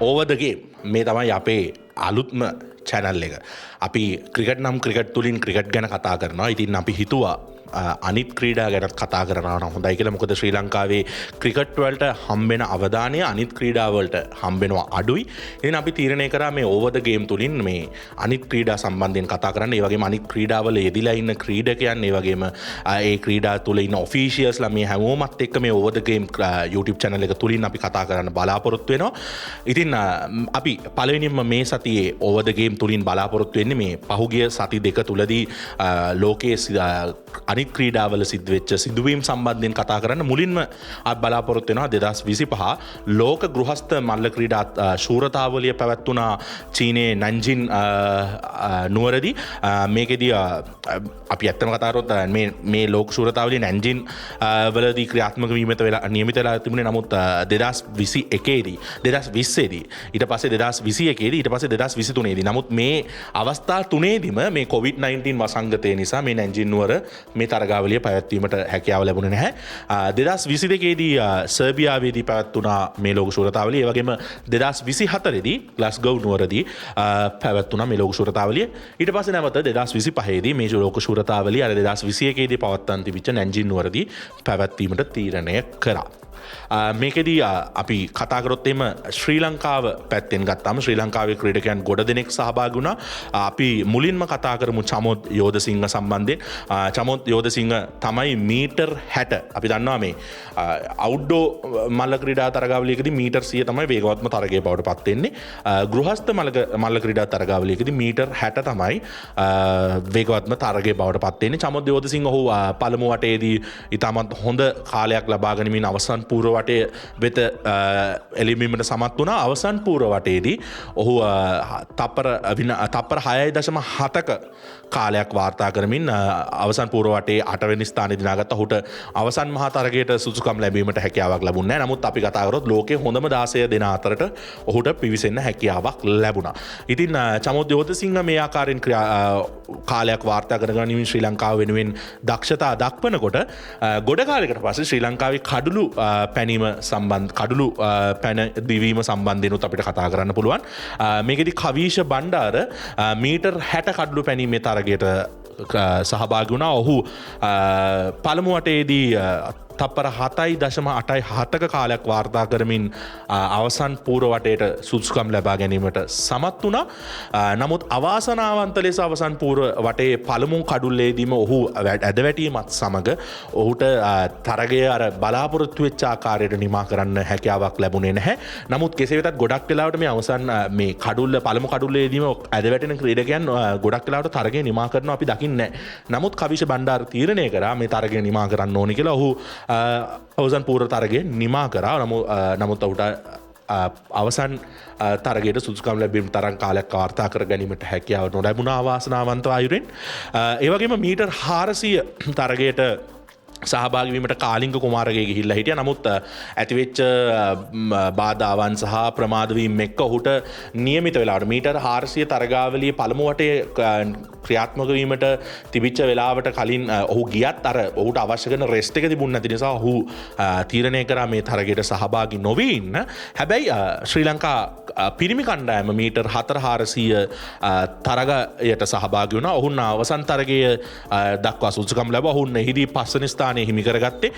Over ද game මේ තමයි අපේ අලුත්ම channel එක. අපි ක්‍රිකට් නම් ක්‍රිකට් තුලින් ක්‍රිකට් ගැන කතා කරනවා. ඉතින් අපි හිතුවා අනිත් ක්‍රීඩා ගැනත් කතා කරනවා නම් හොඳයි කියලා. මොකද ශ්‍රී ලංකාවේ ක්‍රිකට් වලට හම්බෙන අවධානය අනිත් ක්‍රීඩා වලට හම්බෙනවා අඩුයි. ඉතින් අපි තීරණය කරා මේ ඕවර් ද ගේම් තුලින් මේ අනිත් ක්‍රීඩා සම්බන්ධයෙන් කතා කරන්න. ඒ වගේම අනිත් ක්‍රීඩාවල යෙදිලා ඉන්න ක්‍රීඩකයන්, ඒ වගේම ඒ ක්‍රීඩා තුල ඉන්න ඔෆීෂියල්ස්ලා මේ හැමෝමත් එක්ක මේ ඕවර් ද ගේම් YouTube channel එක තුලින් අපි කතා කරන්න බලාපොරොත්තු වෙනවා. ඉතින් අපි පළවෙනිම මේ සතියේ ඕවර් ද ගේම් තුලින් බලාපොරොත්තු වෙන්නේ මේ පහුගිය සති දෙක තුලදී ලෝකයේ අනිත් ක්‍රීඩාවල සිද්ධ වෙච්ච සිදුවීම් සම්බන්ධයෙන් කතා කරන්න. මුලින්ම අපි බලාපොරොත්තු වෙනවා 2025 ලෝක ගෘහස්ත මල්ල ක්‍රීඩා ශූරතාවලිය පැවැත්වුණා චීනයේ නැන්ජින් නුවරදී. මේකෙදී අපි ඇත්තම කතා කරොත් මේ ලෝක ශූරතාවලිය නැන්ජින් වලදී ක්‍රියාත්මක වීමට වෙලා නියමිත වෙලා තිබුණේ. නමුත් 2021 දී 2020 දී ඊට පස්සේ 2021 දී ඊට පස්සේ 2023 දී. නමුත් මේ අවස්ථා තුනේදීම මේ COVID-19 වසංගතය නිසා මේ නැන්ජින් නුවර මේ තරගාවලිය පැවැත්වීමට හැකියාව ලැබුණේ නැහැ. 2022 දී සර්බියාවේදී පැවැත්වුණා මේ ලෝක ශූරතාවලිය. ඒ වගේම 2024 දී ග්ලාස්ගෝව් නුවරදී පැවැත්වුණා මේ ලෝක ශූරතාවලිය. ඊට පස්සේ නැවත 2025 දී මේ ලෝක ශූරතාවලිය අර 2021 දී පවත්වන්න තිබිච්ච නැන්ජින් නුවරදී පැවැත්වීමට තීරණය කරා. මේකෙදී අපි කතා කරොත් එම ශ්‍රී ලංකාව පැත්තෙන් ගත්තාම ශ්‍රී ලංකාවේ ක්‍රීඩකයන් ගොඩ දෙනෙක් සහභාගී වුණා. අපි මුලින්ම කතා කරමු චමොත් යෝධසිංහ සම්බන්ධයෙන්. චමොත් යෝධසිංහ තමයි මීටර් 60. අපි දන්නවා මේ අවුට්ඩෝ මල්ල ක්‍රීඩා තරගාවලියකදී මීටර් 100 තමයි වේගවත්ම තරගය බවට පත් වෙන්නේ. ගෘහස්ත මල්ල ක්‍රීඩා තරගාවලියකදී මීටර් 60 තමයි වේගවත්ම තරගය බවට පත් වෙන්නේ. චමොත් යෝධසිංහ ඔහු පළමු වටේදී ඉතාමත් හොඳ කාලයක් ලබා ගනිමින් අවසන් පූර්ව වටේ වෙත එළිවීමට සමත් වුණා. අවසන් පූර්ව වටේදී ඔහු තප්පර 6.7ක කාලයක් වාර්තා කරමින් අවසන් පූර්ව වටේ 8 වෙනි ස්ථානයේ දිනාගත්තා. ඔහුට අවසන් මහා තරගයට සුදුසුකම් ලැබීමට හැකියාවක් ලැබුණේ නැහැ. නමුත් අපි කතා කරොත් ලෝකයේ හොඳම 16 දෙනා අතරට ඔහුට පිවිසෙන්න හැකියාවක් ලැබුණා. ඉතින් චමොත් යෝධසිංහ මේ ආකාරයෙන් කාලයක් වාර්තා කරගනිමින් ශ්‍රී ලංකාව වෙනුවෙන් දක්ෂතා දක්වනකොට ගොඩ කාලයකට පස්සේ ශ්‍රී ලංකාවේ කඩුළු පැනීම සම්බන්ධ කඩුළු පැන දිවීම සම්බන්ධයෙන්ුත් අපිට කතා කරන්න පුළුවන්. මේකෙදි කවීෂ බණ්ඩාර මීටර් 60 කඩුළු පැනීමේ තරගයට සහභාගී වුණා. ඔහු පළමු වටේදී තප්පර 7.87ක කාලයක් වාර්තා කරමින් අවසන් පූර්ව වටේට සුදුසුකම් ලබා ගැනීමට සමත් වුණා. නමුත් අවාසනාවන්ත ලෙස අවසන් පූර්ව වටේ පළමු කඩුල්ලේදීම ඔහු ඇදවැටීමත් සමග ඔහුට තරගය අර බලාපොරොත්තු වෙච්ච ආකාරයට නිමා කරන්න හැකියාවක් ලැබුණේ නැහැ. නමුත් කෙසේ වෙතත් ගොඩක් වෙලාවට මේ අවසන් මේ කඩුල්ල පළමු කඩුල්ලේදීම ඇදවැටෙන ක්‍රීඩකයන් ගොඩක් වෙලාවට තරගය නිමා කරනවා අපි දකින්නේ නැහැ. නමුත් කවිෂ බණ්ඩාර තීරණය කරා මේ තරගය නිමා කරන්න ඕනි කියලා. ඔහු අවසන් පූර්ව තරගය නිමා කරා. නමුත් ඔහුට අවසන් තරගයට සුදුසුකම් ලැබීම තරම් කාලයක් වාර්තා කර ගැනීමට හැකියාව නොලැබුණා අවාසනාවන්ත අයුරින්. ඒ වගේම මීටර් 400 තරගයට සහභාගී වීමට කාලිංග කුමාරගේ ගිහිල්ලා හිටියා. නමුත් ඇතිවෙච්ච බාධාවන් සහ ප්‍රමාද වීම එක්ක ඔහුට නියමිත වෙලාවට මීටර් 400 තරගාවලියේ පළමු වටේ ක්‍රියාත්මක වීමට තිබිච්ච වෙලාවට කලින් ඔහු ගියත් අර ඔහුට අවශ්‍ය කරන රෙස්ට් එක තිබුණ නැති නිසා ඔහු තීරණය කරා මේ තරගයට සහභාගී නොවී ඉන්න. හැබැයි ශ්‍රී ලංකා පිරිමි කණ්ඩායම මීටර් 400 තරගයට සහභාගී වුණා. ඔහුන් අවසන් තරගය දක්වා සුදුසුකම් ලැබුවා. ඔහුන් එහිදී පස්වෙනි ස්ථානය හිමි කරගත්තේ.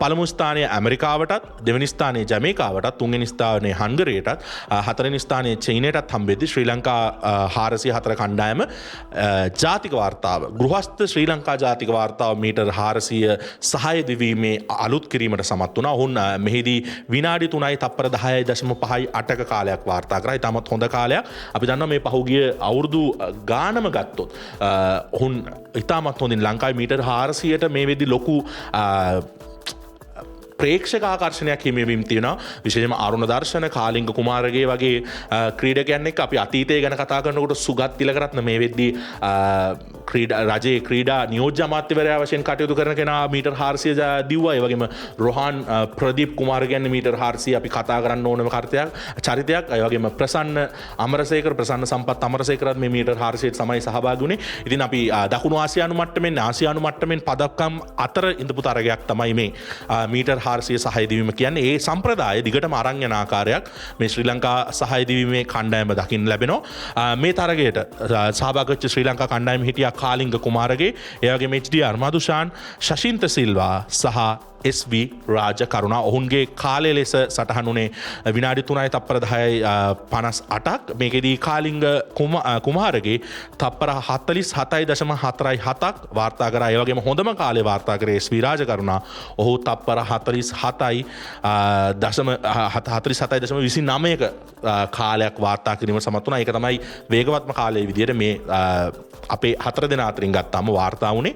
පළමු ස්ථානය ඇමරිකාවටත්, දෙවෙනි ස්ථානය ජමේකාවටත්, තුන්වෙනි ස්ථානය හංගරියටත්, හතරවෙනි ස්ථානය චීනයටත් හම්බෙද්දී ශ්‍රී ලංකා 404 කණ්ඩායම ජාතික වාර්තාව ගෘහස්ත ශ්‍රී ලංකා ජාතික වාර්තාව මීටර් 400 සහාය දිවීමේ අලුත් කිරීමට සමත් වුණා. ඔහුන් මෙහිදී විනාඩි 3යි තප්පර 10.58ක කාලයක් වාර්තා කරා. ඉතාමත් හොඳ කාලයක්. අපි දන්නවා මේ පහුගිය අවුරුදු ගානම ගත්තොත් ඔහුන් ඉතාමත් හොඳින් ලංකාවේ මීටර් 400ට මේ වෙද්දි ලොකු ප්‍රේක්ෂක ආකර්ෂණයක් හිමිවීම තියෙනවා. විශේෂයෙන්ම අරුණ දර්ශන, කාලිංග කුමාරගේ වගේ ක්‍රීඩකයන් එක්ක අපි අතීතය ගැන කතා කරනකොට සුගත් තිලකරත්න මේ වෙද්දී රජයේ ක්‍රීඩා නියෝජ්‍ය අමාත්‍යවරයා වශයෙන් කටයුතු කරන කෙනා මීටර් 400 දිව්වා. ඒ වගේම රොහාන් ප්‍රදීප් කුමාර කියන්නේ මීටර් 400 අපි කතා කරන්න ඕනම චරිතයක්. ඒ වගේම ප්‍රසන්න අමරසේකර ප්‍රසන්න සම්පත් අමරසේකරත් මේ මීටර් 400 තමයි සහභාගී වුණේ. ඉතින් අපි දකුණු ආසියානු මට්ටමින් ආසියානු මට්ටමින් පදක්කම් අතර ඉඳපු තරගයක් තමයි මේ මීටර් 400 සහාය දීම කියන්නේ. ඒ සම්ප්‍රදාය දිගටම අරන් යන ආකාරයක් මේ ශ්‍රී ලංකා සහාය දීමේ කණ්ඩායම දකින්න ලැබෙනවා. මේ තරගයට සහභාගී වෙච්ච ශ්‍රී ලංකා කණ්ඩායම හිටියා කාලිංග කුමාරගේ, ඒ වගේම HDR මදුෂාන්, ශෂින්ත සිල්වා සහ SB රාජ කරුණා. ඔවුන්ගේ කාලය ලෙස සටහන් වුණේ විනාඩි 3යි තප්පර 10යි 58ක්. මේකෙදී කාලිංග කුමාරගේ තප්පර 47.47ක් වාර්තා කරා. ඒ වගේම හොඳම කාලේ වාර්තා කරේ SB රාජ කරුණා. ඔහු තප්පර 47.29ක කාලයක් වාර්තා කිරීම සමත් වුණා. ඒක තමයි වේගවත්ම කාලයේ විදියට මේ අපේ 4 දෙනා අතරින් ගත්තාම වාර්තා වුණේ.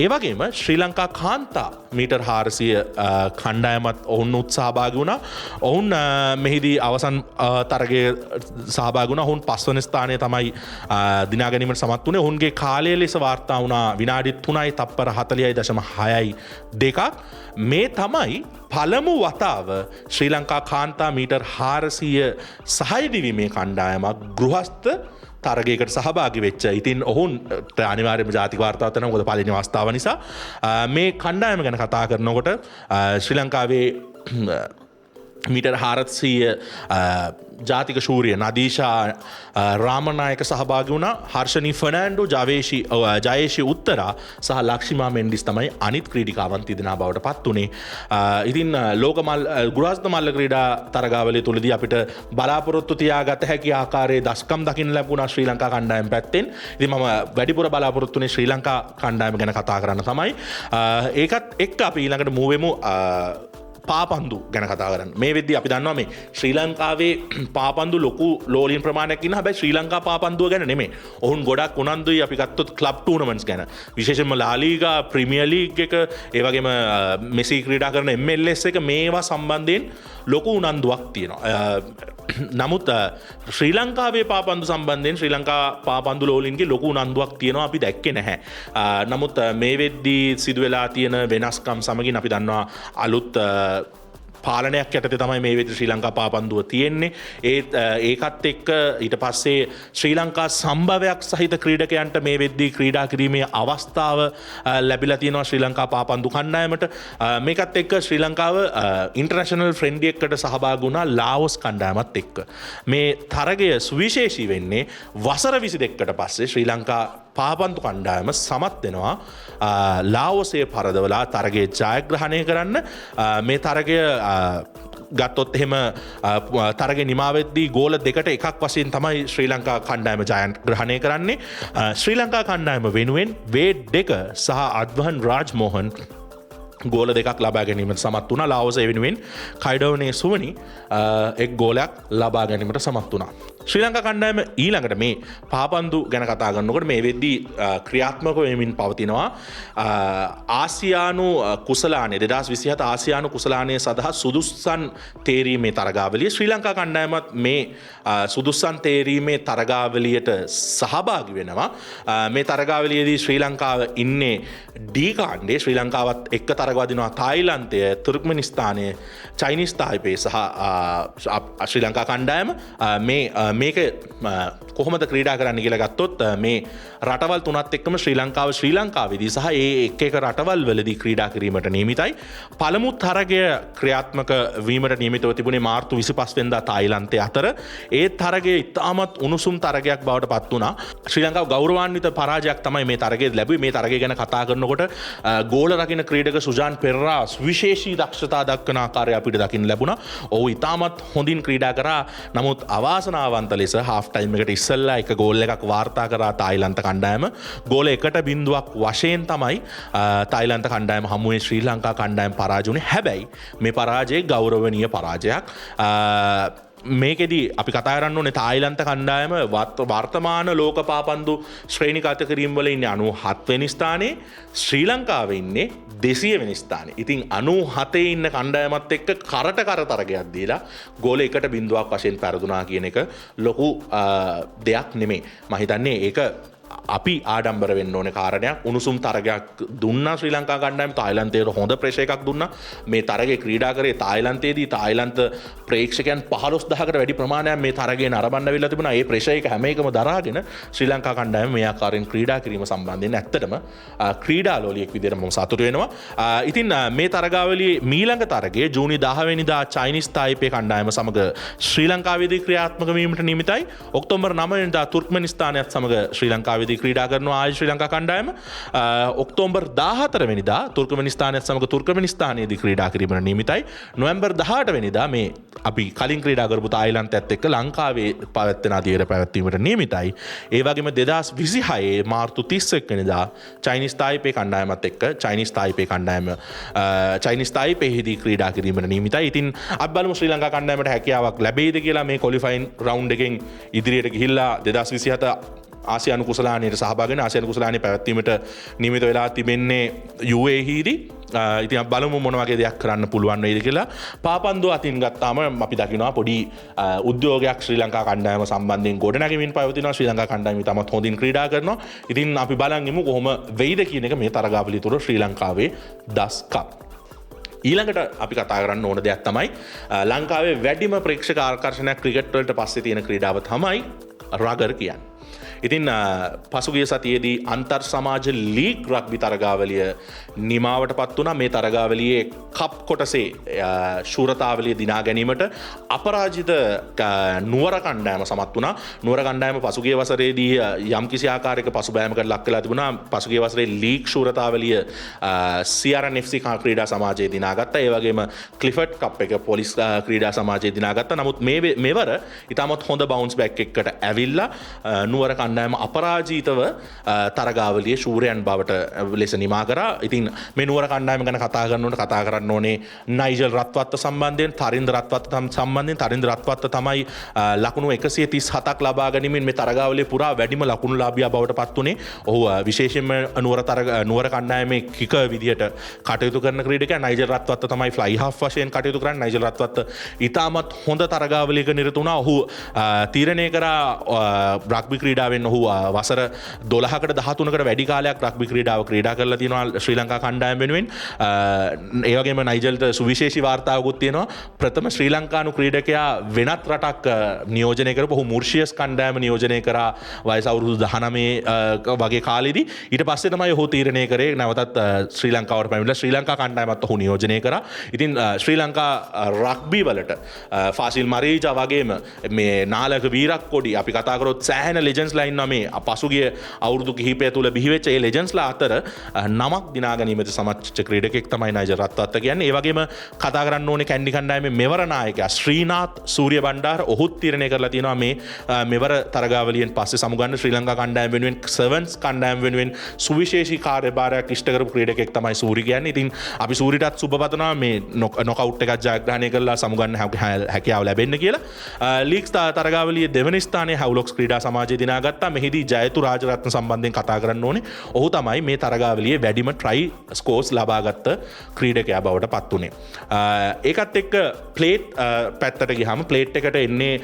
ඒ වගේම ශ්‍රී ලංකා කාන්තා මීටර් 400 කණ්ඩායමත් ඔවුන් උත්සහභාගී වුණා. ඔවුන් මෙහිදී අවසන් තරගයේ සහභාගී වුණා. ඔවුන් 5 වෙනි ස්ථානයේ තමයි දිනා ගැනීමට සමත් වුණේ. ඔවුන්ගේ කාලය ලෙස වාර්තා වුණා විනාඩි 3යි තප්පර 40.6යි 2ක්. මේ තමයි පළමු වතාව ශ්‍රී ලංකා කාන්තා මීටර් 400 සහාය දිවීමේ කණ්ඩායමක් ගෘහස්ත තරගයකට සහභාගී වෙච්ච. ඉතින් ඔවුන්ට අනිවාර්යයෙන්ම ජාතික වාර්තාවක් වෙනවා. මොකද පළවෙනි අවස්ථාව නිසා. මේ කණ්ඩායම ගැන කතා කරනකොට ශ්‍රී ලංකාවේ මීටර් 400 ජාතික ශූරිය නදීෂා රාමනායක සහභාගී වුණා. හර්ෂණී ෆර්නෑන්ඩෝ, ජයේෂි උත්තරා සහ ලක්ෂිමා මෙන්ඩිස් තමයි අනිත් ක්‍රීඩිකාවන් තිදෙනා බවට පත් වුණේ. ඉතින් ගෘහස්ත මල්ල ක්‍රීඩා තරගාවලිය තුලදී අපිට බලාපොරොත්තු තියාගත හැකි ආකාරයේ දශකම් දකින්න ලැබුණා ශ්‍රී ලංකා කණ්ඩායම පැත්තෙන්. ඉතින් මම වැඩිපුර බලාපොරොත්තු වෙන්නේ ශ්‍රී ලංකා කණ්ඩායම ගැන කතා කරන්න තමයි. ඒකත් එක්ක අපි ඊළඟට මූව් වෙමු පාපන්දු ගැන කතා කරන්න. මේ වෙද්දී අපි දන්නවා මේ ශ්‍රී ලංකාවේ පාපන්දු ලොකු ලෝලින් ප්‍රමාණයක් ඉන්න. හැබැයි ශ්‍රී ලංකා පාපන්දුව ගැන නෙමෙයි. ඔවුන් ගොඩක් උනන්දුයි අපි ගත්තොත් ක්ලබ් ටූර්නමන්ට්ස් ගැන. විශේෂයෙන්ම ලා ලීගා, ප්‍රීමියර් ලීග් එක, ඒ වගේම මෙසි ක්‍රීඩා කරන MLS එක මේවා සම්බන්ධයෙන් ලොකු උනන්දුවක් තියෙනවා. නමුත් ශ්‍රී ලංකාවේ පාපන්දු සම්බන්ධයෙන් ශ්‍රී ලංකා පාපන්දු ලෝලින්ගේ ලොකු උනන්දුවක් තියෙනවා අපි දැක්කේ නැහැ. නමුත් මේ වෙද්දී සිදු වෙලා තියෙන වෙනස්කම් සමගින් අපි දන්නවා අලුත් පාලනයක් යටතේ තමයි මේ වෙද්දී ශ්‍රී ලංකා පාපන්දුව තියෙන්නේ. ඒකත් එක්ක ඊට පස්සේ ශ්‍රී ලංකා සම්භවයක් සහිත ක්‍රීඩකයන්ට මේ වෙද්දී ක්‍රීඩා කිරීමේ අවස්ථාව ලැබිලා තියෙනවා ශ්‍රී ලංකා පාපන්දු කණ්ඩායමට. මේකත් එක්ක ශ්‍රී ලංකාව ඉන්ටර්නැෂනල් ෆ්‍රෙන්ඩ්ලි එකකට සහභාගී වුණා ලාओස් කණ්ඩායමත් එක්ක. මේ තරගය සුවිශේෂී වෙන්නේ වසර 22කට පස්සේ ශ්‍රී ලංකා පාපන්දු කණ්ඩායම සමත් වෙනවා ලාओසේ පරදවලා තරගයේ ජයග්‍රහණය කරන්න. මේ තරගය ගත්තොත් එහෙම තරගේ නිමාවෙද්දී ගෝල 2-1 වශයෙන් තමයි ශ්‍රී ලංකා කණ්ඩායම ජයග්‍රහණය කරන්නේ. ශ්‍රී ලංකා කණ්ඩායම වෙනුවෙන් වේඩ් 2 සහ අද්වහන් රාජ්මෝහන් ගෝල 2ක් ලබා ගැනීමට සමත් වුණා. ලාओස වෙනුවෙන් කයිඩෝනේ සුවනි එක් ගෝලයක් ලබා ගැනීමට සමත් වුණා. ශ්‍රී ලංකා කණ්ඩායම ඊළඟට මේ පාපන්දු ගැන කතා කරනකොට මේ වෙද්දී ක්‍රියාත්මක වෙමින් පවතිනවා ආසියානු කුසලානය 2027 ආසියානු කුසලානය සඳහා සුදුස්සන් තේරීමේ තරගාවලිය. ශ්‍රී ලංකා කණ්ඩායමත් මේ සුදුස්සන් තේරීමේ තරගාවලියට සහභාගී වෙනවා. මේ තරගාවලියේදී ශ්‍රී ලංකාව ඉන්නේ ඩී කාණ්ඩේ. ශ්‍රී ලංකාවත් එක්ක තරගවදිනවා තායිලන්තය, තුර්ක්මනිස්තානය, චයිනීස් තායිපේ සහ ශ්‍රී ලංකා කණ්ඩායම. මේක කොහොමද ක්‍රීඩා කරන්න කියලා ගත්තොත් මේ රටවල් තුනත් එක්කම ශ්‍රී ලංකාවේදී සහ ඒ එක රටවල් වලදී ක්‍රීඩා කිරීමට නියමිතයි. පළමු තරගය ක්‍රියාත්මක වීමට නියමිතව තිබුණේ මාර්තු 25 වෙනිදා තායිලන්තයේ අතර. ඒ තරගය ඉතාමත් උණුසුම් තරගයක් බවට පත් වුණා. ශ්‍රී ලංකාව ගෞරවාන්විත පරාජයක් තමයි මේ තරගයේ ලැබුවේ. මේ තරගය ගැන කතා කරනකොට ගෝල රකින්න ක්‍රීඩක සුජාන් පෙරරා විශේෂී දක්ෂතා දක්වන ආකාරය අපිට දකින්න ලැබුණා. ඔහු ඉතාමත් හොඳින් ක්‍රීඩා කරා. නමුත් අවාසනාවන්ත ලෙස හාෆ් ටයිම් එකට ඉස්සෙල්ලා එක ගෝල් එකක් වාර්තා කරා තායිලන්ත කණ්ඩායම. ගෝල 1-0 වශයෙන් තමයි තායිලන්ත කණ්ඩායම හමුවේ ශ්‍රී ලංකා කණ්ඩායම පරාජය වුණේ. හැබැයි මේ පරාජය ගෞරවනීය පරාජයක්. මේකෙදී අපි කතා කරන්න ඕනේ තායිලන්ත කණ්ඩායම වර්තමාන ලෝක පාපන්දු ශ්‍රේණිගත කිරීම වල ඉන්නේ 97 වෙනි ස්ථානයේ. ශ්‍රී ලංකාව ඉන්නේ 200 වෙනි ස්ථානයේ. ඉතින් 97 ඉන්න කණ්ඩායමත් එක්ක කරට කර තරගයක් දීලා ගෝල 1-0 වශයෙන් පෙරදුනා කියන එක ලොකු දෙයක් නෙමෙයි. මම හිතන්නේ ඒක අපි ආඩම්බර වෙන්න ඕන කාරණයක්. උණුසුම් තරගයක් දුන්නා ශ්‍රී ලංකා කණ්ඩායම තායිලන්තයට හොඳ ප්‍රේක්ෂ එකක් දුන්නා. මේ තරගයේ ක්‍රීඩා කරේ තායිලන්තයේදී තායිලන්ත ප්‍රේක්ෂකයන් 15000කට වැඩි ප්‍රමාණයක් මේ තරගයේ නරඹන්න වෙලා තිබුණා. ඒ ප්‍රේක්ෂක එක හැම එකම දරාගෙන ශ්‍රී ලංකා කණ්ඩායම මේ ආකාරයෙන් ක්‍රීඩා කිරීම සම්බන්ධයෙන් ඇත්තටම ක්‍රීඩා ලෝලියෙක් විදිහට මම සතුටු වෙනවා. ඉතින් මේ තරගාවලියේ මීළඟ තරගයේ ජූනි 10 වෙනිදා චයිනීස් තායිපේ කණ්ඩායම සමග ශ්‍රී ලංකාවේදී ක්‍රියාත්මක වීමට නියමිතයි. ඔක්තෝබර් 9 වෙනිදා තුර්ක්මනිස්තානයත් සමග ශ්‍රී ලංකාවේදී ක්‍රීඩා කරනවා ආයි ශ්‍රී ලංකා කණ්ඩායම. ඔක්තෝබර් 14 වෙනිදා තුර්ක්මනිස්තානයත් සමග තුර්ක්මනිස්තානයේදී ක්‍රීඩා කිරීමට නියමිතයි. නොවැම්බර් 18 වෙනිදා මේ අපි කලින් ක්‍රීඩා කරපු තායිලන්තයත් එක්ක ලංකාවේ පවත්වන අධීර පැවැත්වීමට නියමිතයි. ඒ වගේම 2026 මාර්තු 31 වෙනිදා චයිනීස් තායිපේ කණ්ඩායමත් එක්ක චයිනීස් තායිපේ කණ්ඩායම චයිනීස් තායිපේෙහිදී ක්‍රීඩා කිරීමට නියමිතයි. ඉතින් අපි බලමු ශ්‍රී ලංකා කණ්ඩායමට හැකියාවක් ලැබෙයිද කියලා මේ ක්වොලිෆයින් රවුන්ඩ් එකෙන් ඉදිරියට ගිහිල්ලා 2027 ආසියානු කුසලානයට සහභාගී වෙන ආසියානු කුසලානය පැවැත්වීමට නියමිත වෙලා තිබෙන්නේ UAE-දී. ඉතින් අපි බලමු මොන වගේ දෙයක් කරන්න පුළුවන් වෙයිද කියලා. පාපන්දුව අතින් ගත්තාම අපි දකිනවා පොඩි උද්‍යෝගයක් ශ්‍රී ලංකා කණ්ඩායම සම්බන්ධයෙන් ගොඩනැගෙමින් පවතිනවා. ශ්‍රී ලංකා කණ්ඩායම තමත් හොඳින් ක්‍රීඩා කරනවා. ඉතින් අපි බලන් ඉමු කොහොම වෙයිද කියන එක මේ තරගාවලිය තුර ශ්‍රී ලංකාවේ දස්කප්. ඊළඟට අපි කතා කරන්න ඕන දෙයක් තමයි ලංකාවේ වැඩිම ප්‍රේක්ෂක ආකර්ෂණයක් ක්‍රිකට් වලට පස්සේ තියෙන ක්‍රීඩාව තමයි රගර් කියන්නේ. ඉතින් පසුගිය සතියේදී අන්තර් සමාජ ලීග් රග්බි තරගාවලිය නිමාවට පත් වුණා. මේ තරගාවලියේ කප් කොටසේ ශූරතාවලිය දිනා ගැනීමට අපරාජිත නුවර කණ්ඩායම සමත් වුණා. නුවර කණ්ඩායම පසුගිය වසරේදී යම්කිසි ආකාරයක පසුබෑමකට ලක් වෙලා තිබුණා. පසුගිය වසරේ ලීග් ශූරතාවලිය CRN FC ක්‍රීඩා සමාජයේ දිනාගත්තා. ඒ වගේම ක්ලිෆර්ඩ් කප් එක පොලිස් ක්‍රීඩා සමාජයේ දිනාගත්තා. නමුත් මෙවර ඉතාමත් හොඳ බවුන්ස් බැක් එකකට ඇවිල්ලා නුවර කණ්ඩායම අපරාජිතව තරගාවලියේ ශූරයන් බවට ලෙස නිමා කරා. ඉතින් මේ නුවර කණ්ඩායම ගැන කතා කරන්න ඕනේ නයිජල් රත්වත්ත සම්බන්ධයෙන්, තරින්ද රත්වත්ත සම්බන්ධයෙන්. තරින්ද රත්වත්ත තමයි ලකුණු 137ක් ලබා ගැනීමෙන් මේ තරගාවලියේ පුරා වැඩිම ලකුණු ලාභියා බවට පත් වුණේ. ඔහු විශේෂයෙන්ම නුවර කණ්ඩායමේ කික විදියට කටයුතු කරන ක්‍රීඩකයා. නයිජල් රත්වත්ත තමයි ෆ්ලයි හාෆ් වශයෙන් කටයුතු කරන්නේ. නයිජල් රත්වත්ත ඉතාමත් හොඳ තරගාවලියක නිරත වුණා. ඔහු තීරණය කරා රග්බි ක්‍රීඩාවෙන් ඔහු වසර 12කට 13කට වැඩි කාලයක් රග්බි ක්‍රීඩාව ක්‍රීඩා කරලා තියෙනවා ශ්‍රී ලංකා කණ්ඩායම වෙනුවෙන්. ඒ වගේම නයිජල්ට සුවිශේෂී වාර්තාවකුත් තියෙනවා. ප්‍රථම ශ්‍රී ලංකානු ක්‍රීඩකයා වෙනත් රටක් නියෝජනය කරපු ඔහු මුර්ෂියස් කණ්ඩායම නියෝජනය කරා වයස අවුරුදු 19 වගේ කාලෙදී. ඊට පස්සේ තමයි ඔහු තීරණය කරේ නැවතත් ශ්‍රී ලංකාවට පැමිණලා ශ්‍රී ලංකා කණ්ඩායමත් ඔහු නියෝජනය කරා. ඉතින් ශ්‍රී ලංකා රග්බි වලට ෆාසිල් මරීජා වගේම මේ නාලක වීරක්කොඩි අපි කතා කරොත් සෑහෙන ලෙජන්ඩ්ස්ලා ඉන්නවා මේ පසුගිය අවුරුදු කිහිපය තුළ බිහිවෙච්ච ඒ ලෙජන්ඩ්ස්ලා අතර නමක් දිනා ගැනීමට සමච්ච ක්‍රීඩකෙක් තමයි නයිජල් රත්වත්ත කියන්නේ. ඒ වගේම කතා කරන්න ඕනේ කැන්ඩි කණ්ඩායමේ මෙවර නායකයා ශ්‍රීනාත් සූරියබණ්ඩාර. ඔහුත් තීරණය කරලා තියෙනවා මේ මෙවර තරගාවලියෙන් පස්සේ සමුගන්න ශ්‍රී ලංකා කණ්ඩායම වෙනුවෙන් සෙවන්ස් කණ්ඩායම වෙනුවෙන් සුවිශේෂී කාර්යභාරයක් ඉෂ්ට කරපු ක්‍රීඩකෙක් තමයි සූරි කියන්නේ. ඉතින් අපි සූරිටත් සුබ පතනවා මේ නොකවුට් එකක් ජයග්‍රහණය කරලා සමුගන්න හැකියාව ලැබෙන්න කියලා. ලීග් තරගාවලියේ දෙවන ස්ථානයේ හැව්ලොක්ස් ක්‍රීඩා සමාජය දිනාගත්තා. මෙහිදී ජයතු රාජරත්න සම්බන්ධයෙන් කතා කරන්න ඕනේ. ඔහු තමයි මේ තරගාවලියේ වැඩිම ට්‍රයි ස්කෝර්ස් ලබාගත්ත ක්‍රීඩකයා බවට පත් වුණේ. ඒකත් එක්ක ප්ලේට් පැත්තට ගියාම ප්ලේට් එකට එන්නේ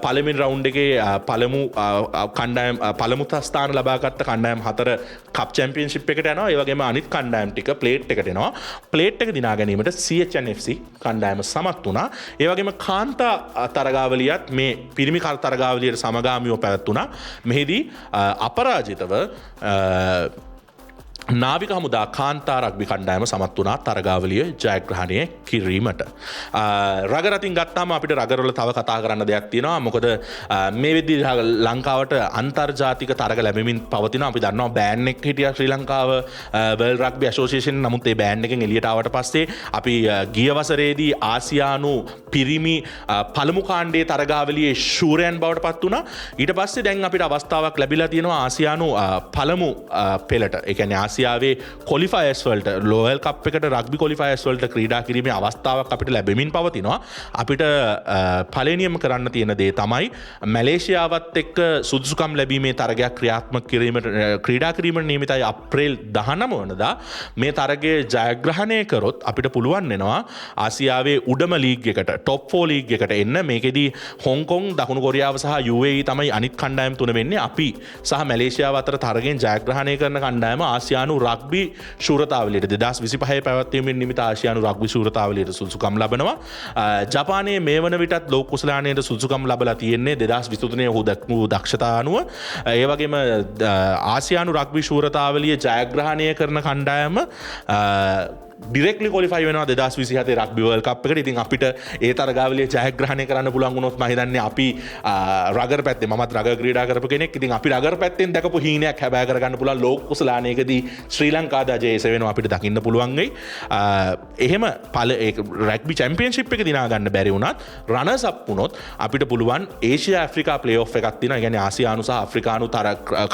පළවෙනි රවුන්ඩ් එකේ පළමු ස්ථාන ලබාගත්ත කණ්ඩායම් 4 කප් චැම්පියන්ෂිප් එකට යනවා. ඒ වගේම අනිත් කණ්ඩායම් ටික ප්ලේට් එකට එනවා. ප්ලේට් එක දිනා ගැනීමට CHN FC කණ්ඩායම සමත් වුණා. ඒ වගේම කාන්තා තරගාවලියත් මේ පිරිමි තරගාවලියට සමගාමීව පැවැත්වුණා. මෙහිදී අපරාජිතව නාවික හමුදා කාන්තා රග්බි කණ්ඩායම සමත් වුණා තරගාවලිය ජයග්‍රහණය කිරීමට. රගර් අතින් ගත්තාම අපිට රගර්වල තව කතා කරන්න දෙයක් තියෙනවා. මොකද මේ වෙද්දී ලංකාවට අන්තර්ජාතික තරග ලැබෙමින් පවතිනවා. අපි දන්නවා බෑන් එක හිටියා ශ්‍රී ලංකාව වර්ල්ඩ් රග්බි ඇසෝසියේෂන්. නමුත් ඒ බෑන් එකෙන් එළියට ආවට පස්සේ අපි ගිය වසරේදී ආසියානු පිරිමි පළමු කාණ්ඩයේ තරගාවලියේ ශූරයන් බවට පත් වුණා. ඊට පස්සේ දැන් අපිට අවස්ථාවක් ලැබිලා තියෙනවා ආසියානු පළමු පෙළට. ඒ කියන්නේ ආසියාවේ කොලිෆයර්ස් වලට ලෝයල් කප් එකට රග්බි කොලිෆයර්ස් වලට ක්‍රීඩා කිරීමේ අවස්ථාවක් අපිට ලැබෙමින් පවතිනවා. අපිට පළවෙනියම කරන්න තියෙන දේ තමයි මැලේසියාවත් එක්ක සුදුසුකම් ලැබීමේ තරගයක් ක්‍රියාත්මක කිරීමට ක්‍රීඩා කිරීමට නියමිතයි අප්‍රේල් 19 වෙනිදා. මේ තරගය ජයග්‍රහණය කරොත් අපිට පුළුවන් වෙනවා ආසියාවේ උඩම ලීග් එකට টপ 4 ලීග් එකට එන්න. මේකෙදී හොංකොං, දකුණු කොරියාව සහ UAE තමයි අනිත් කණ්ඩායම් තුන වෙන්නේ. අපි සහ මැලේසියාව අතර තරගෙන් ජයග්‍රහණය කරන කණ්ඩායම ආසියානු රග්බි ශූරතාවලියට 2025 පැවැත්වීමෙන් නිමිත ආසියානු රග්බි ශූරතාවලියට සුදුසුකම් ලබනවා. ජපානයේ මේ වන විටත් ලෝක කුසලානයට සුදුසුකම් ලබලා තියෙන්නේ 2023 ඔහු දක්වූ දක්ෂතා අනුව. ඒ වගේම ආසියානු රග්බි ශූරතාවලිය ජයග්‍රහණය කරන කණ්ඩායම ඩිරෙක්ට්ලි ක්වොලිෆයි වෙනවා 2027 රග්බි වර්ල්ඩ් කප් එකට. ඉතින් අපිට ඒ තරගාවලිය ජයග්‍රහණය කරන්න පුළුවන් වුණොත් මම හිතන්නේ අපි රගර් පැත්තේ මමත් රගර් ක්‍රීඩා කරපු කෙනෙක්. ඉතින් අපි රගර් පැත්තෙන් දැකපු හීනයක් හැබෑ කරගන්න පුළුවන් ලෝක කුසලානයකදී ශ්‍රී ලංකාද ජයස වෙනවා අපිට දකින්න පුළුවන් වෙයි. එහෙම රග්බි චැම්පියන්ෂිප් එක දිනා ගන්න බැරි වුණත් රනර්ස් අප් වුණොත් අපිට පුළුවන් ඒෂියා ඇෆ්‍රිකා ප්ලේ ඔෆ් එකක් තියෙනවා. ඒ කියන්නේ ආසියානු සහ අප්‍රිකානු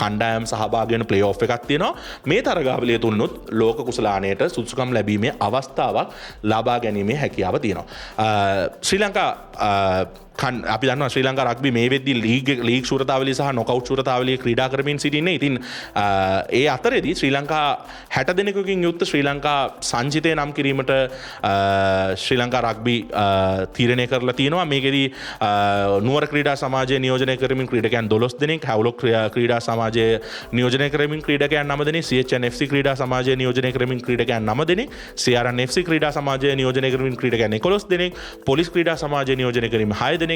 කණ්ඩායම් සහභාගී වෙන ප්ලේ ඔෆ් එකක් තියෙනවා. මේ තරගාවලිය තුනොත් ලෝක කුසලානයට සුදුසුකම් ලැබීමේ අවස්ථාවක් ලබා ගැනීමේ හැකියාව තියෙනවා. ශ්‍රී ලංකා අපි දන්නවා ශ්‍රී ලංකා රග්බි මේ වෙද්දී ලීග් ශූරතාවලිය සහ නොකවුට් ශූරතාවලිය ක්‍රීඩා කරමින් සිටින්නේ. ඉතින් ඒ අතරේදී ශ්‍රී ලංකා 60 දෙනෙකුකින් යුක්ත ශ්‍රී ලංකා සංචිතය නම් කිරීමට ශ්‍රී ලංකා රග්බි තීරණය කරලා තියෙනවා. මේකෙදී නුවර ක්‍රීඩා සමාජය නියෝජනය කරමින් ක්‍රීඩකයන් 12 දෙනෙක්, හැව්ලොක් ක්‍රීඩා සමාජය නියෝජනය කරමින් ක්‍රීඩකයන් 9 දෙනෙක්, CHN FC ක්‍රීඩා සමාජය නියෝජනය කරමින් ක්‍රීඩකයන් 9 දෙනෙක්, CRN FC ක්‍රීඩා සමාජය නියෝජනය කරමින් ක්‍රීඩකයන් 11 දෙනෙක්, පොලිස් ක්‍රීඩා සමාජය නියෝජනය කරමින් 6 දෙනෙක්,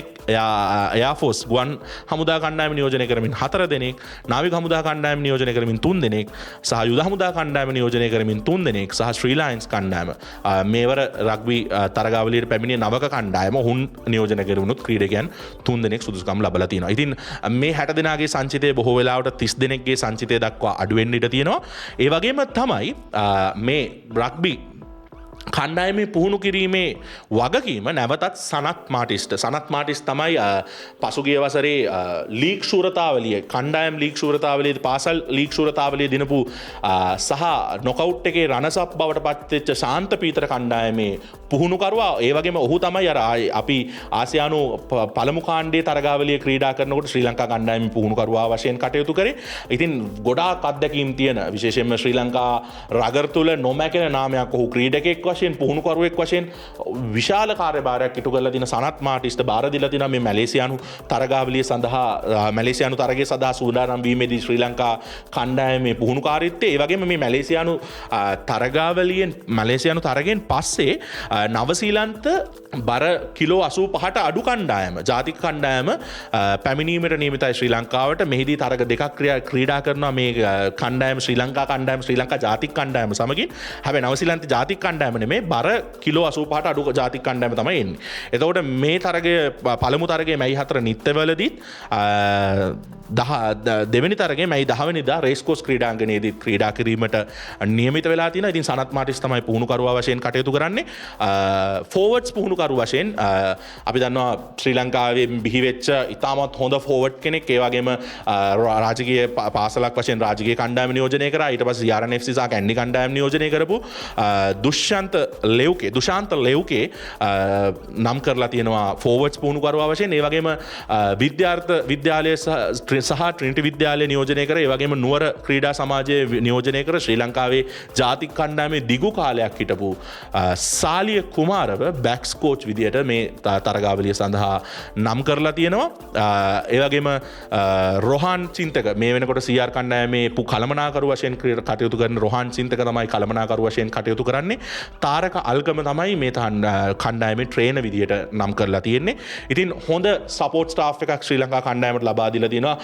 එයාෆෝස් ගුවන් හමුදා කණ්ඩායම නියෝජනය කරමින් 4 දෙනෙක්, නාවික හමුදා කණ්ඩායම නියෝජනය කරමින් 3 දෙනෙක්, සහ යුද හමුදා කණ්ඩායම නියෝජනය කරමින් 3 දෙනෙක්, සහ ශ්‍රී ලයන්ස් කණ්ඩායම මේවර රග්බි තරගාවලියට පැමිණිය නවක කණ්ඩායම ඔවුන් නියෝජනය කරුණුත් ක්‍රීඩකයන් 3 දෙනෙක් සුදුසුකම් ලබලා තියෙනවා. ඉතින් මේ 60 දෙනාගේ සංචිතය බොහෝ වෙලාවට 30 දෙනෙක්ගේ සංචිතය දක්වා අඩු වෙන්න ඉඩ තියෙනවා. ඒ වගේම තමයි මේ රග්බි කණ්ඩායමේ පුහුණු කිරීමේ වගකීම නැවතත් සනත් මාටිස් තමයි පසුගිය වසරේ ලීග් ශූරතාවලිය කණ්ඩායම් ලීග් ශූරතාවලියේදී පාසල් ලීග් ශූරතාවලිය දිනපු සහ නොකවුට් එකේ රනර්ස් අප් බවට පත්වෙච්ච ශාන්ත පීතර කණ්ඩායමේ පුහුණුකරුවා. ඒ වගේම ඔහු තමයි අපි ආසියානු පළමු කාණ්ඩයේ තරගාවලිය ක්‍රීඩා කරනකොට ශ්‍රී ලංකා කණ්ඩායමේ පුහුණුකරුවා වශයෙන් කටයුතු කරේ. ඉතින් ගොඩාක් අත්දැකීම් තියෙන විශේෂයෙන්ම ශ්‍රී ලංකා රගර් තුල නොමැකෙන නාමයක් ඔහු ක්‍රීඩකෙක් වශයෙන් පුහුණුකරුවෙක් වශයෙන් විශාල කාර්යභාරයක් ඉටු කරලා තියෙන සනත් මාටිස්ට බාර දීලා තියෙනවා මේ මැලේසියානු තරගාවලිය සඳහා මැලේසියානු තරගය සඳහා සූදානම් වීමේදී ශ්‍රී ලංකා කණ්ඩායමේ පුහුණුකාරීත්වය. ඒ වගේම මේ මැලේසියානු තරගෙන් පස්සේ නවසීලන්ත බර කිලෝ 85ට අඩු කණ්ඩායම ජාතික කණ්ඩායම පැමිණීමට නියමිතයි ශ්‍රී ලංකාවට. මෙහිදී තරග දෙකක් ක්‍රීඩා කරනවා මේ කණ්ඩායම ශ්‍රී ලංකා කණ්ඩායම ශ්‍රී ලංකා ජාතික කණ්ඩායම සමගින්. හැබැයි නවසීලන්ත ජාතික කණ්ඩායම නෙමෙයි බර කිලෝ 85ට අඩු ජාතික කණ්ඩායම තමයි එන්නේ. එතකොට මේ තරගය පළමු තරගයේ මැයි 4 නිත්‍යවලදී දෙවැනි තරගේ මැයි 10 වෙනිදා රේස් කෝස් ක්‍රීඩාංගණයේදී ක්‍රීඩා කිරීමට නියමිත වෙලා තියෙනවා. ඉතින් සනත් මාටිස් තමයි පුහුණුකරුවා වශයෙන් කටයුතු කරන්නේ. ෆෝවර්ඩ්ස් පුහුණුකරු වශයෙන් අපි දන්නවා ශ්‍රී ලංකාවේ බිහිවෙච්ච ඉතාමත් හොඳ ෆෝවර්ඩ් කෙනෙක්. ඒ වගේම රාජකීය පාසලක් වශයෙන් රාජකීය කණ්ඩායම නියෝජනය කරා. ඊට පස්සේ CRN FC සහ කැන්ඩි කණ්ඩායම නියෝජනය කරපු දුෂාන්ත ලෙව්කේ නම් කරලා තියෙනවා ෆෝවර්ඩ්ස් පුහුණුකරුවා වශයෙන්. ඒ වගේම විද්‍යාලය සහ ට්‍රිනිටි විද්‍යාලය නියෝජනය කර, ඒ වගේම නුවර ක්‍රීඩා සමාජය නියෝජනය කර ශ්‍රී ලංකාවේ ජාතික කණ්ඩායමේ දිගු කාලයක් හිටපු සාලිය කුමාරව බැක්ස් කෝච් විදියට මේ තරගාවලිය සඳහා නම් කරලා තියෙනවා. ඒ වගේම රොහාන් චින්තක මේ වෙනකොට CR කණ්ඩායමේ කළමනාකරු වශයෙන් කටයුතු කරන රොහාන් චින්තක තමයි කළමනාකරු වශයෙන් කටයුතු කරන්නේ. තාරක අල්ගම තමයි මේ කණ්ඩායමේ ට්‍රේනර් විදියට නම් කරලා තියෙන්නේ. ඉතින් හොඳ සපෝට් ස්ටාෆ් එකක් ශ්‍රී ලංකා කණ්ඩායමට ලබා දීලා තියෙනවා.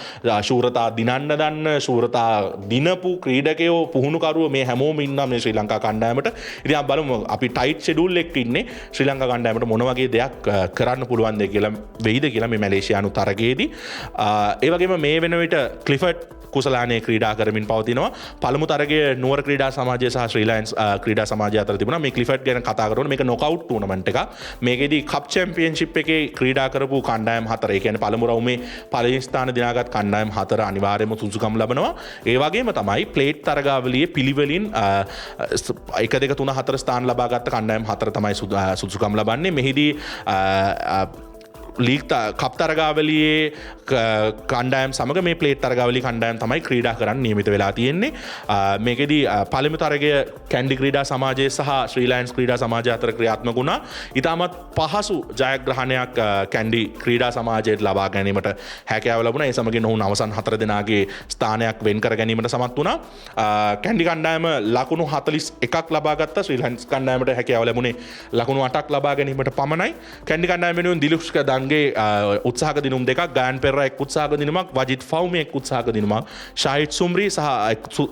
ශූරතා දිනන්න දන්න ශූරතා දිනපු ක්‍රීඩකයෝ පුහුණුකරුවෝ මේ හැමෝම ඉන්නවා මේ ශ්‍රී ලංකා කණ්ඩායමට. ඉතින් අපි බලමු අපි ටයිට් ෂෙඩියුල් එකක ඉන්නේ ශ්‍රී ලංකා කණ්ඩායමට මොන වගේ දෙයක් කරන්න පුළුවන්ද කියලා වෙයිද කියලා මේ මැලේසියානු තරගයේදී. ඒ වගේම මේ වෙන විට ක්ලිෆර්ඩ් කුසලානයේ ක්‍රීඩා කරමින් පවතිනවා. පළමු තරගය නුවර ක්‍රීඩා සමාජය සහ ශ්‍රී ලයන්ස් ක්‍රීඩා සමාජය අතර තිබුණා. මේ මේ ක්ලිෆර්ඩ් ගැන කතා කරනවා මේක නොකවුට් ටූර්නමන්ට් එකක් මේකෙදී කප් චැම්පියන්ෂිප් එකේ ක්‍රීඩා කරපු කණ්ඩායම් 4 ඒ කියන්නේ පළමු රවුමේ පළවෙනි ස්ථාන දිනාගත් කණ්ඩායම් 4 අනිවාර්යයෙන්ම සුසුකම් ලබනවා ඒ වගේම තමයි ප්ලේට් තරගාවලියේ පිළිවෙලින් 1 2 3 4 ස්ථාන ලබාගත් කණ්ඩායම් 4 තමයි සුසුකම් ලබන්නේ මෙහිදී ලීග් කප් තරගාවලියේ කණ්ඩායම් සමග මේ ප්ලේට් තරගාවලි කණ්ඩායම් තමයි ක්‍රීඩා කරන්න නියමිත වෙලා තියෙන්නේ මේකෙදී පළමු තරගය කැන්ඩි ක්‍රීඩා සමාජය සහ ශ්‍රී ලයන්ස් ක්‍රීඩා සමාජය අතර ක්‍රියාත්මක වුණා. ඉතාමත් පහසු ජයග්‍රහණයක් කැන්ඩි ක්‍රීඩා සමාජයට ලබා ගැනීමට හැකියාව ලැබුණා. ඒ සමගින් ඔවුන් අවසන් 4 දෙනාගේ ස්ථානයක් වෙන් කර ගැනීමට සමත් වුණා. කැන්ඩි කණ්ඩායම ලකුණු 41ක් ලබා ගත්තා. ශ්‍රී ලයන්ස් කණ්ඩායමට හැකියාව ලැබුණේ ලකුණු 8ක් ලබා ගැනීමට පමණයි. කැන්ඩි කණ්ඩායම වෙනුවෙන් දිලුෂ්ක ගේ උත්සාහක දිනුම් දෙකක් ගායන් පෙරේරා එක් උත්සාහක දිනුමක් වජිත් ෆවුමි එක් උත්සාහක දිනුමක් ෂාහිද් සුම්රි සහ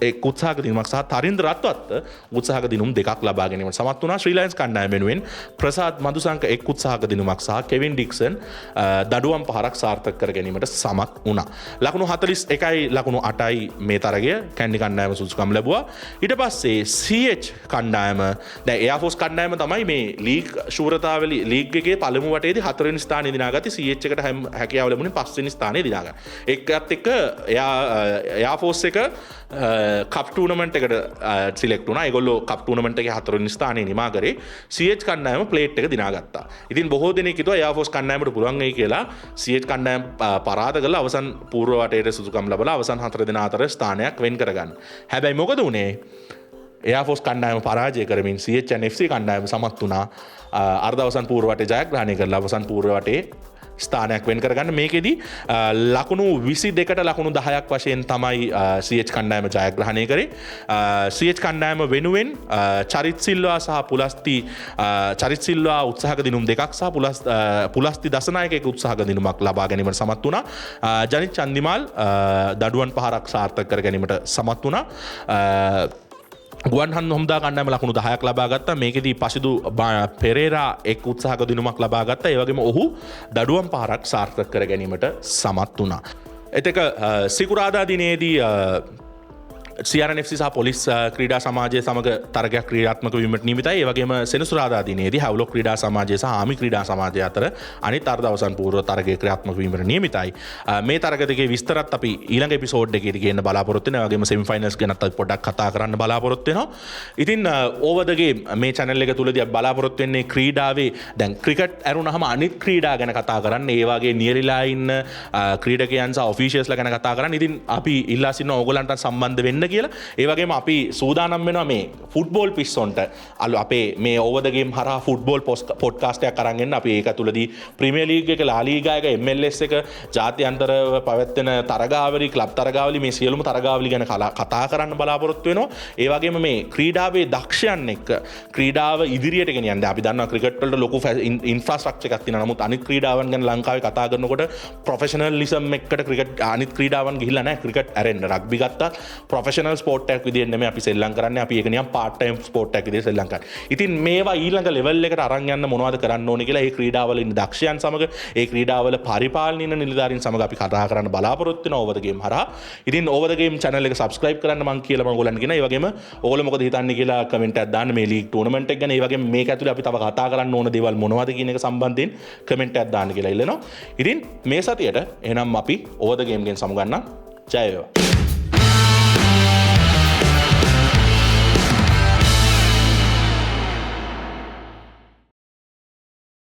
එක් උත්සාහක දිනුමක් සහ තරින්ද රත්වත් උත්සාහක දිනුම් දෙකක් ලබා ගැනීමට සමත් වුණා. ශ්‍රී ලයන්ස් කණ්ඩායම වෙනුවෙන් ප්‍රසාද් මදුසංක එක් උත්සාහක දිනුමක් සහ කෙවින් ඩික්සන් දඩුවම් පහරක් සාර්ථක කර ගැනීමට සමත් වුණා. ලකුණු 41යි ලකුණු 8යි මේ තරගය කැන්ඩි කණ්ඩායම සුසුකම් ලැබුවා. ඊට පස්සේ CH කණ්ඩායම දැන් එයාෆෝස් කණ්ඩායම තමයි මේ ලීග් ශූරතාවලි ලීග් එකේ පළමු වටේදී 4 වෙනි ස්ථානයේ දිනාගත්තේ. CH එකට හැකියාව ලැබුණේ 5 වෙනි ස්ථානයේ දිනාගන්න. ඒකත් එක්ක එයාෆෝස් එක කප් ටූර්නමන්ට් එකට සිලෙක්ට් වුණා. ඒගොල්ලෝ කප් ටූර්නමන්ට් එකේ 4 වෙනි ස්ථානයේ නිමා කරේ. CH කණ්ඩායම ප්ලේට් එක දිනාගත්තා. ඉතින් බොහෝ දෙනෙක් හිතුවා එයාෆෝස් කණ්ඩායමට පුළුවන් වෙයි කියලා. CH කණ්ඩායම පරාද කරලා අවසන් පූර්ව වටේට සුසුකම් ලැබලා අවසන් 4 දෙනා අතර ස්ථානයක් වෙන් කරගන්න. හැබැයි මොකද වුනේ? එයාෆෝස් කණ්ඩායම පරාජය කරමින් CH and FC කණ්ඩායම සමත් වුණා. අර්ධ අවසන් පූර්ව වටේ ජයග්‍රහණය කරලා අවසන් පූර්ව වටේ ස්ථානයක් වෙන් කරගන්න. මේකෙදී ලකුණු 22ට ලකුණු 10ක් වශයෙන් තමයි CH කණ්ඩායම ජයග්‍රහණය කරේ. CH කණ්ඩායම වෙනුවෙන් චරිත් සිල්වා සහ චරිත් සිල්වා උත්සාහක දිනුම් දෙකක් සහ පුලස්ති දසනායක එක උත්සාහක දිනුමක් ලබා ගැනීමට සමත් වුණා. ජනිත් චන්දිමාල් දඩුවන් පහරක් සාර්ථක කර ගැනීමට සමත් වුණා. ගුවන් හමුදා කණ්ඩායම ලකුණු 10ක් ලබා ගත්තා. මේකෙදී පසිදු පෙරේරා එක් උත්සාහක දිනුමක් ලබා ගත්තා. ඒ වගේම ඔහු දඩුවම් පහරක් සාර්ථක කර ගැනීමට සමත් වුණා. එතක සිකුරාදා දිනේදී CRNFC සහ පොලිස් ක්‍රීඩා සමාජය සමග තරගයක් ක්‍රියාත්මක වීමට නියමිතයි. ඒ වගේම සෙනසුරාදා දිනේදී හැව්ලොක් ක්‍රීඩා සමාජය සහ ආමි ක්‍රීඩා සමාජය අතර අනිත් අර්ධ අවසන් පූර්ව තරගය ක්‍රියාත්මක වීමට නියමිතයි. මේ තරග දෙකේ විස්තරත් අපි ඊළඟ එපිසෝඩ් එකේදී ගේන්න බලාපොරොත්තු වෙනවා. ඒ වගේම සෙමි ෆයිනල්ස් ගැනත් අපි පොඩ්ඩක් කතා කරන්න බලාපොරොත්තු වෙනවා. ඉතින් ඕවර් ද ගේම් මේ channel එක තුලදී අපි බලාපොරොත්තු වෙන්නේ ක්‍රීඩාවේ දැන් ක්‍රිකට් ඇරුණාම අනිත් ක්‍රීඩා ගැන කතා කරන්න. ඒ වගේ නියරිලා ඉන්න ක්‍රීඩකයන් සහ ඔෆිෂියල්ස්ලා ගැන කතා කරන්න. ඉතින් අපි ඉල්ලා සිටිනවා ඕගොල්ලන්ට සම්බන්ධ වෙන්න කියලා. ඒ වගේම අපි සූදානම් වෙනවා මේ ෆුට්බෝල් පිස්සොන්ට අපේ මේ ඕවර් ද ගේම් හරහා ෆුට්බෝල් පොඩ්කාස්ට් එකක් අරන් එන්න. අපි ඒක තුලදී ප්‍රීමියර් ලීග් එක, ලා ලීගා එක, MLS එක, ජාත්‍යන්තරව පැවැත්වෙන තරගාවලි, ක්ලබ් තරගාවලි මේ සියලුම තරගාවලි ගැන කතා කරන්න බලාපොරොත්තු වෙනවා. ඒ වගේම මේ ක්‍රීඩාවේ දක්ෂයන් එක්ක ක්‍රීඩාව ඉදිරියට ගෙනියන්න. අපි දන්නවා ක්‍රිකට් වලට ලොකු ඉන්ෆ්‍රාස්ට්‍රක්චර් එකක් තියෙනවා. නමුත් අනිත් ක්‍රීඩාවන් ගැන ලංකාවේ කතා කරනකොට ප්‍රොෆෙෂනලිසම් එක්කට ක්‍රිකට් අනිත් ක්‍රීඩාවන් ගිහිල්ලා නැහැ. ක්‍රිකට් ඇරෙන්න රග්බි ගත්තත් ප්‍රොෆෙෂනල් ස්පෝර්ට් එකක් විදිහට නෙමෙයි අපි සෙල්ලම් කරන්නේ. අපි ඒක නිකන් පාර්ට් ටයිම් ස්පෝර්ට් එකක් විදිහට සෙල්ලම් කරන්නේ. ඉතින් මේවා ඊළඟ ලෙවල් එකට අරන් යන්න මොනවද කරන්න ඕනේ කියලා ඒ ක්‍රීඩාවල ඉන්න දක්ෂයන් සමග ඒ ක්‍රීඩාවල පරිපාලන නිලධාරීන් සමග අපි කතා කරන්න බලාපොරොත්තු වෙනවා ඕවර් ද ගේම් හරහා. ඉතින් ඕවර් ද ගේම් channel එක subscribe කරන්න මම කියලා මම ඔයගොල්ලන්ට කියනවා. ඒ වගේම ඔයගොල්ලෝ මොකද හිතන්නේ කියලා කමෙන්ට් එකක් දාන්න මේ ලීග් ටූර්නමන්ට් එක ගැන. ඒ වගේම මේක ඇතුලේ අපි තව කතා කරන්න ඕන දේවල් මොනවද කියන එක සම්බන්ධයෙන් කමෙන්ට් එකක් දාන්න කියලා ඉල්ලනවා. ඉතින් මේ සතියේට එහෙනම් අපි ඕවර් ද ගේම් ගෙන් සමුගන්නම්. ජය වේවා.